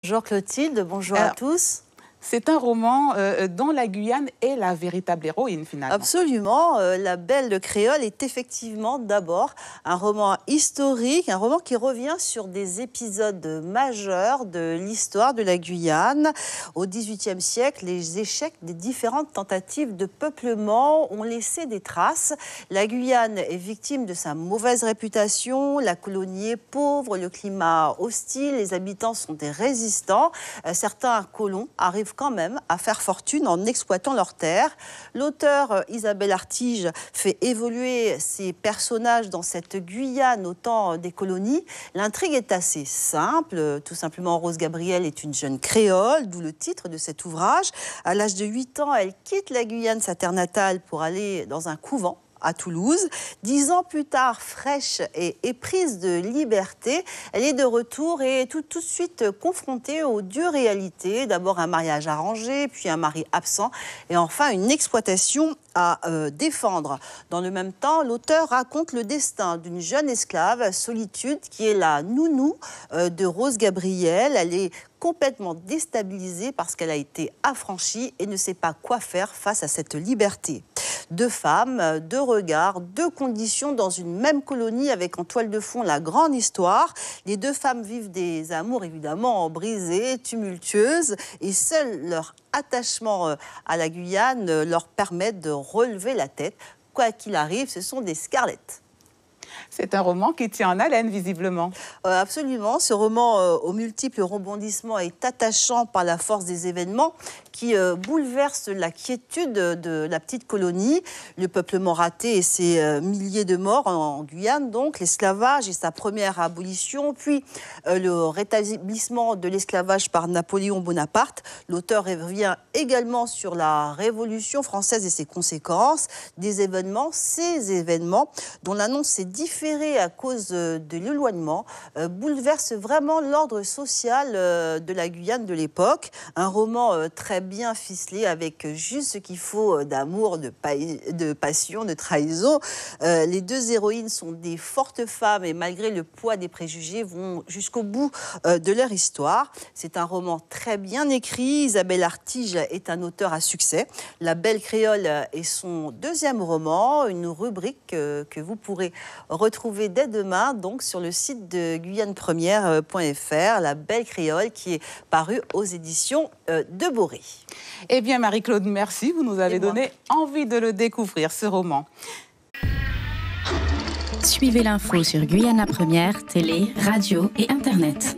Bonjour Clotilde, bonjour à tous. C'est un roman dont la Guyane est la véritable héroïne, finalement. Absolument. La Belle Créole est effectivement d'abord un roman historique, un roman qui revient sur des épisodes majeurs de l'histoire de la Guyane. Au XVIIIe siècle, les échecs des différentes tentatives de peuplement ont laissé des traces. La Guyane est victime de sa mauvaise réputation, la colonie est pauvre, le climat hostile, les habitants sont des résistants. Certains colons arrivent quand même à faire fortune en exploitant leurs terres. L'auteur Isabelle Artige fait évoluer ses personnages dans cette Guyane au temps des colonies. L'intrigue est assez simple. Tout simplement, Rose Gabrielle est une jeune créole, d'où le titre de cet ouvrage. À l'âge de 8 ans, elle quitte la Guyane, sa terre natale, pour aller dans un couvent à Toulouse. 10 ans plus tard, fraîche et éprise de liberté, elle est de retour et tout de suite confrontée aux dures réalités. D'abord un mariage arrangé, puis un mari absent et enfin une exploitation à défendre. Dans le même temps, l'auteur raconte le destin d'une jeune esclave, Solitude, qui est la nounou de Rose Gabrielle. Elle est complètement déstabilisée parce qu'elle a été affranchie et ne sait pas quoi faire face à cette liberté. Deux femmes, deux regards, deux conditions dans une même colonie avec en toile de fond la grande histoire. Les deux femmes vivent des amours évidemment brisées, tumultueuses et seul leur attachement à la Guyane leur permet de relever la tête. Quoi qu'il arrive, ce sont des Scarlettes. C'est un roman qui tient en haleine, visiblement. Absolument. Ce roman, aux multiples rebondissements, est attachant par la force des événements qui bouleversent la quiétude de la petite colonie, le peuplement raté et ses milliers de morts en Guyane, donc l'esclavage et sa première abolition, puis le rétablissement de l'esclavage par Napoléon Bonaparte. L'auteur revient également sur la Révolution française et ses conséquences, ces événements dont l'annonce est différée à cause de l'éloignement, bouleverse vraiment l'ordre social de la Guyane de l'époque. Un roman très bien ficelé avec juste ce qu'il faut d'amour, de passion, de trahison. Les deux héroïnes sont des fortes femmes et malgré le poids des préjugés vont jusqu'au bout de leur histoire. C'est un roman très bien écrit. Isabelle Artige est un auteur à succès. La Belle Créole est son deuxième roman, une rubrique que vous pourrez retrouver dès demain donc sur le site de guyanepremière.fr, La Belle Créole, qui est parue aux éditions de Boré. Eh bien, Marie-Claude, merci. vous nous avez donné envie de le découvrir, ce roman. Suivez l'info sur Guyane la Première, télé, radio et Internet.